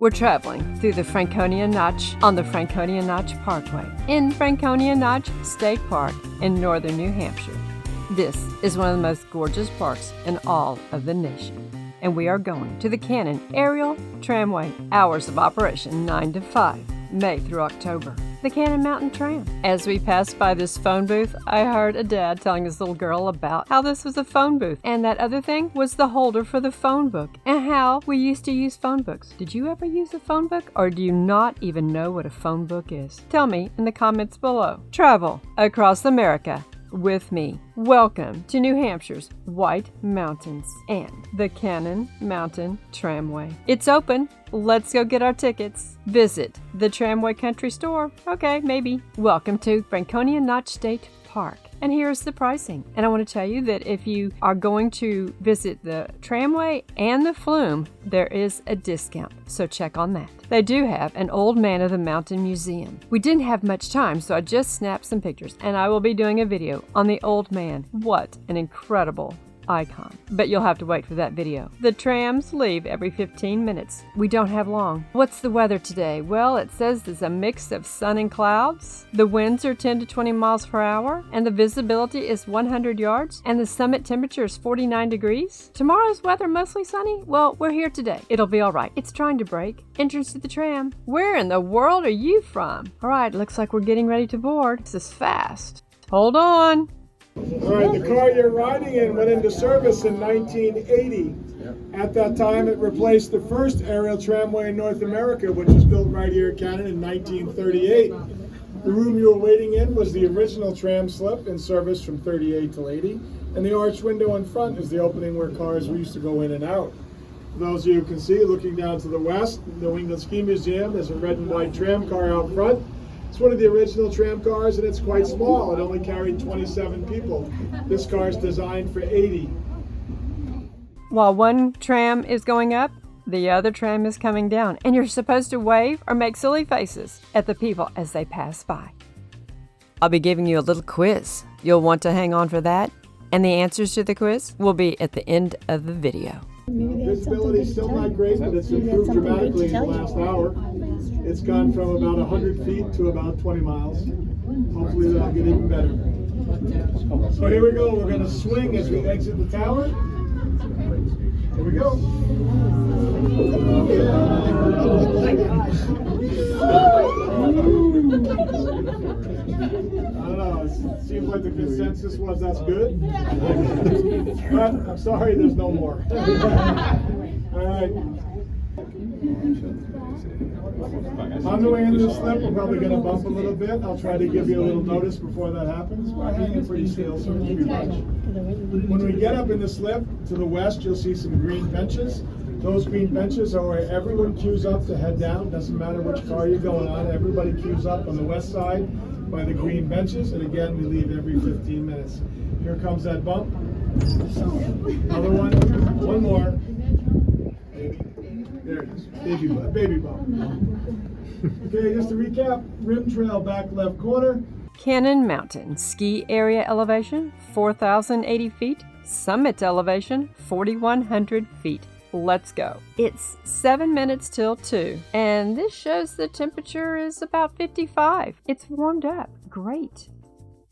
We're traveling through the Franconia Notch on the Franconia Notch Parkway in Franconia Notch State Park in northern New Hampshire. This is one of the most gorgeous parks in all of the nation. And we are going to the Cannon Aerial Tramway. Hours of operation 9 to 5, May through October. The Cannon Mountain Tram. As we passed by this phone booth, I heard a dad telling his little girl about how this was a phone booth and that other thing was the holder for the phone book and how we used to use phone books. Did you ever use a phone book, or do you not even know what a phone book is? Tell me in the comments below. Travel across America with me. Welcome to New Hampshire's White Mountains and the Cannon Mountain Tramway. It's open. Let's go get our tickets. Visit the Tramway Country Store. Okay, maybe. Welcome to Franconia Notch State Park. And here's the pricing. And I want to tell you that if you are going to visit the Tramway and the Flume, there is a discount. So check on that. They do have an Old Man of the Mountain Museum. We didn't have much time, so I just snapped some pictures, and I will be doing a video on the Old Man. What an incredible icon. But you'll have to wait for that video. The trams leave every 15 minutes. We don't have long. What's the weather today? Well, it says there's a mix of sun and clouds. The winds are 10 to 20 miles per hour, and the visibility is 100 yards, and the summit temperature is 49 degrees. Tomorrow's weather mostly sunny. Well, we're here today. It'll be all right. It's trying to break. Entrance to the tram. Where in the world are you from? All right, looks like we're getting ready to board. This is fast. Hold on. All right, the car you're riding in went into service in 1980. At that time, it replaced the first aerial tramway in North America, which was built right here at Cannon in 1938. The room you were waiting in was the original tram slip in service from 38 till 80, and the arch window in front is the opening where cars used to go in and out. For those of you who can see, looking down to the west, the New England Ski Museum, there's a red and white tram car out front. It's one of the original tram cars, and it's quite small. It only carried 27 people. This car is designed for 80. While one tram is going up, the other tram is coming down, and you're supposed to wave or make silly faces at the people as they pass by. I'll be giving you a little quiz. You'll want to hang on for that, and the answers to the quiz will be at the end of the video. Visibility is still not great, but it's improved dramatically in the last hour. It's gone from about 100 feet to about 20 miles. Hopefully that'll get even better. So here we go. We're going to swing as we exit the tower. Here we go. I don't know. It seems like the consensus was that's good. But I'm sorry, there's no more. All right. On the way into the slip, we're probably going to bump a little bit. I'll try to give you a little notice before that happens. We're hanging pretty still, so it won't be much. When we get up in the slip to the west, you'll see some green benches. Those green benches are where everyone queues up to head down. Doesn't matter which car you're going on. Everybody queues up on the west side by the green benches. And again, we leave every 15 minutes. Here comes that bump. Another one. One more. There it is. Baby bump. Okay, just to recap, rim trail back left corner. Cannon Mountain ski area elevation 4,080 feet, summit elevation 4,100 feet. Let's go. It's 7 minutes till 2, and this shows the temperature is about 55. It's warmed up. Great.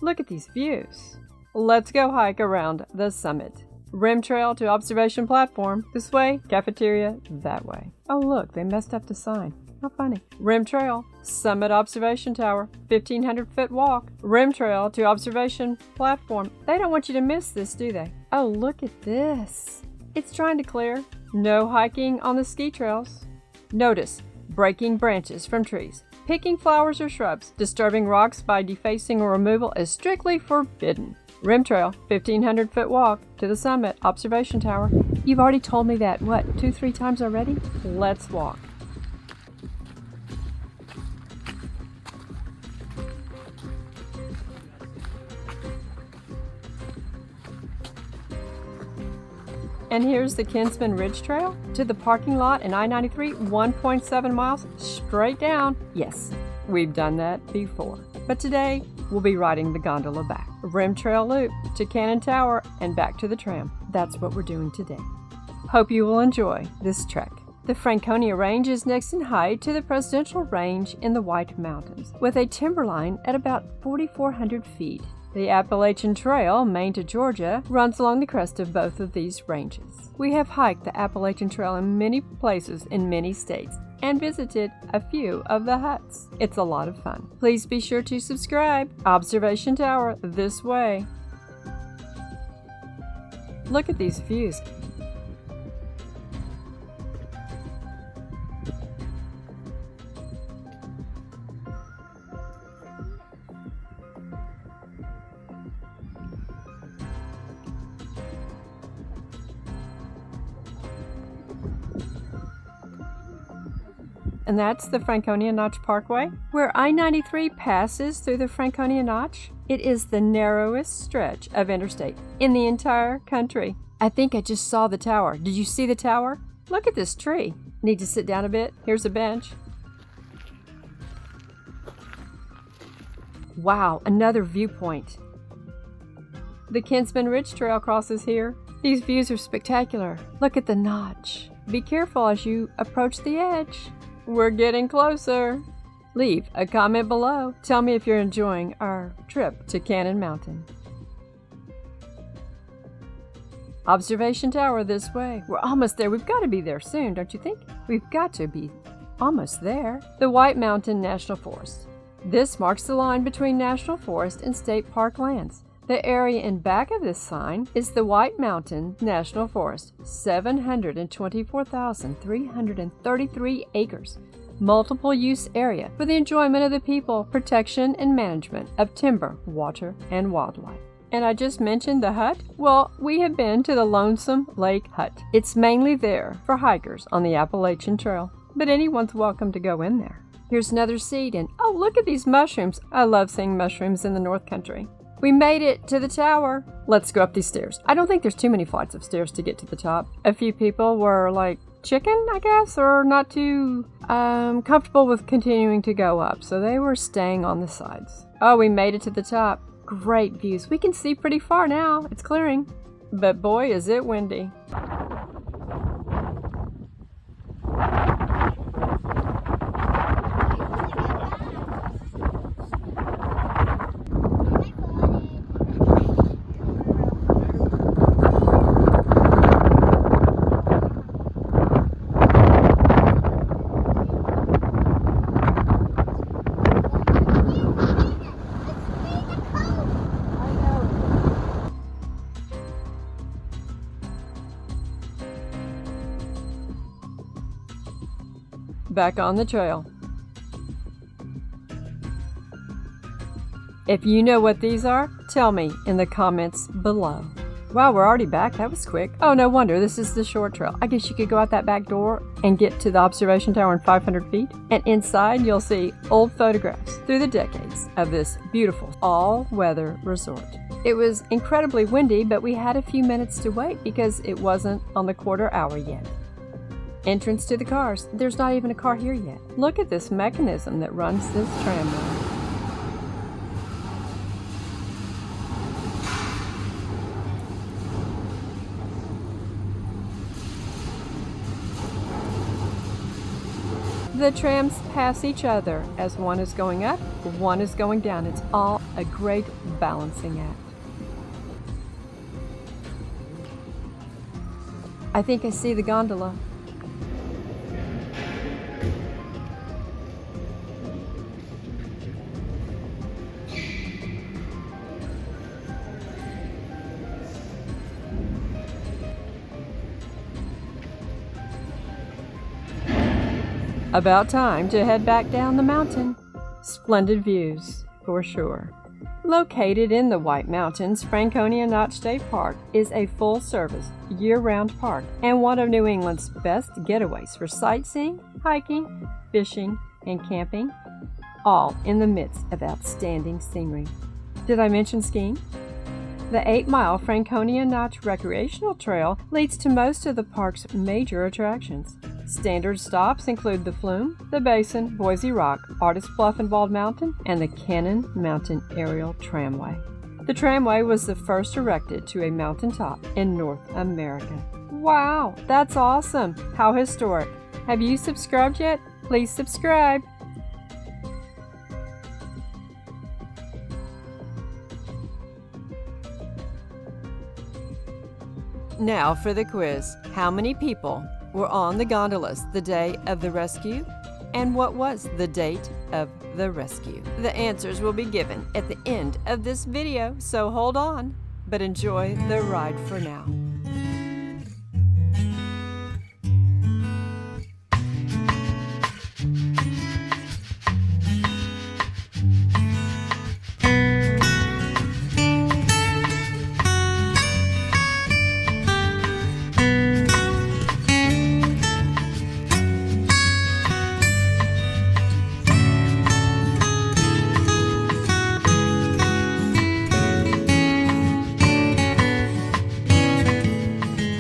Look at these views. Let's go hike around the summit. Rim trail to observation platform. This way, cafeteria that way. Oh look, they messed up the sign. How funny. Rim trail, summit observation tower, 1,500-foot walk. Rim trail to observation platform. They don't want you to miss this, do they? Oh, look at this. It's trying to clear. No hiking on the ski trails. Notice, breaking branches from trees, picking flowers or shrubs, disturbing rocks by defacing or removal is strictly forbidden. Rim trail, 1,500-foot walk to the summit observation tower. You've already told me that, 2-3 times already? Let's walk. And here's the Kinsman Ridge Trail to the parking lot in I-93, 1.7 miles straight down. Yes, we've done that before. But today, we'll be riding the gondola back. Rim trail loop to Cannon Tower and back to the tram. That's what we're doing today. Hope you will enjoy this trek. The Franconia Range is next in height to the Presidential Range in the White Mountains, with a timberline at about 4,400 feet. The Appalachian Trail, Maine to Georgia, runs along the crest of both of these ranges. We have hiked the Appalachian Trail in many places in many states and visited a few of the huts. It's a lot of fun. Please be sure to subscribe. Observation Tower this way. Look at these views. And that's the Franconia Notch Parkway, where I-93 passes through the Franconia Notch. It is the narrowest stretch of interstate in the entire country. I think I just saw the tower. Did you see the tower? Look at this tree. Need to sit down a bit? Here's a bench. Wow, another viewpoint. The Kinsman Ridge Trail crosses here. These views are spectacular. Look at the notch. Be careful as you approach the edge. We're getting closer. Leave a comment below. Tell me if you're enjoying our trip to Cannon Mountain. Observation Tower this way. We're almost there. We've got to be there soon, don't you think? We've got to be almost there. The White Mountain National Forest. This marks the line between National Forest and State Park lands. The area in back of this sign is the White Mountain National Forest, 724,333 acres, multiple use area for the enjoyment of the people, protection and management of timber, water, and wildlife. And I just mentioned the hut? Well, we have been to the Lonesome Lake Hut. It's mainly there for hikers on the Appalachian Trail, but anyone's welcome to go in there. Here's another seat, and oh, look at these mushrooms. I love seeing mushrooms in the North Country. We made it to the tower. Let's go up these stairs. I don't think there's too many flights of stairs to get to the top. A few people were like chicken, I guess, or not too comfortable with continuing to go up, so they were staying on the sides. Oh, we made it to the top. Great views. We can see pretty far now. It's clearing. But boy, is it windy. Back on the trail. If you know what these are, tell me in the comments below. Wow, we're already back. That was quick. Oh, no wonder. This is the short trail. I guess you could go out that back door and get to the observation tower in 500 feet. And inside, you'll see old photographs through the decades of this beautiful all-weather resort. It was incredibly windy, but we had a few minutes to wait because it wasn't on the quarter hour yet. Entrance to the cars. There's not even a car here yet. Look at this mechanism that runs this tramway. The trams pass each other as one is going up, one is going down. It's all a great balancing act. I think I see the gondola. About time to head back down the mountain. Splendid views, for sure. Located in the White Mountains, Franconia Notch State Park is a full-service, year-round park and one of New England's best getaways for sightseeing, hiking, fishing, and camping, all in the midst of outstanding scenery. Did I mention skiing? The 8-mile Franconia Notch Recreational Trail leads to most of the park's major attractions. Standard stops include the Flume, the Basin, Boise Rock, Artist Bluff and Bald Mountain, and the Cannon Mountain Aerial Tramway. The tramway was the first erected to a mountaintop in North America. Wow, that's awesome! How historic! Have you subscribed yet? Please subscribe. Now for the quiz. How many people were on the gondolas the day of the rescue? And what was the date of the rescue? The answers will be given at the end of this video, so hold on, but enjoy the ride for now.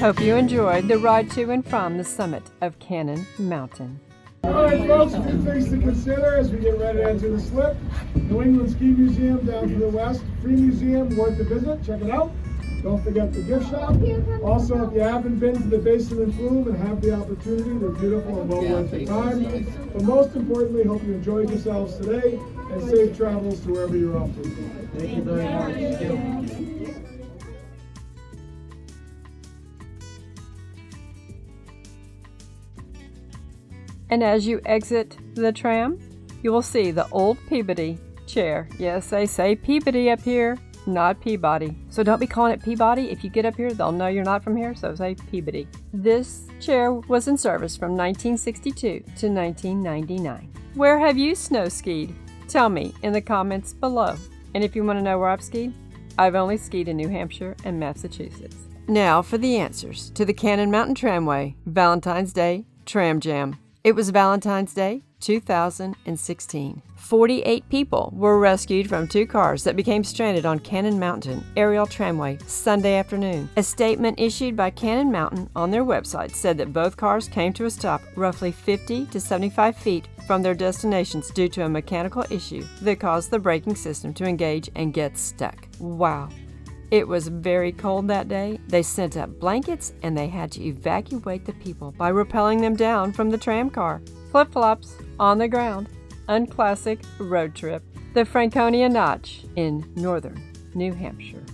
Hope you enjoyed the ride to and from the summit of Cannon Mountain. All right, folks, a few things to consider as we get ready to enter the slip. New England Ski Museum down to the west. Free museum, worth a visit. Check it out. Don't forget the gift shop. Also, if you haven't been to the Basin and Flume and have the opportunity, they're beautiful and well worth your time. But most importantly, hope you enjoyed yourselves today and safe travels to wherever you're off to. Thank you very much. And as you exit the tram, you will see the old Peabody chair. Yes, they say Peabody up here, not Peabody. So don't be calling it Peabody. If you get up here, they'll know you're not from here, so say Peabody. This chair was in service from 1962 to 1999. Where have you snow skied? Tell me in the comments below. And if you want to know where I've skied, I've only skied in New Hampshire and Massachusetts. Now for the answers to the Cannon Mountain Tramway Valentine's Day Tram Jam. It was Valentine's Day, 2016. 48 people were rescued from two cars that became stranded on Cannon Mountain Aerial Tramway Sunday afternoon. A statement issued by Cannon Mountain on their website said that both cars came to a stop roughly 50 to 75 feet from their destinations due to a mechanical issue that caused the braking system to engage and get stuck. Wow. It was very cold that day. They sent up blankets and they had to evacuate the people by rappelling them down from the tram car. Flip-flops on the ground. Unclassic road trip. The Franconia Notch in northern New Hampshire.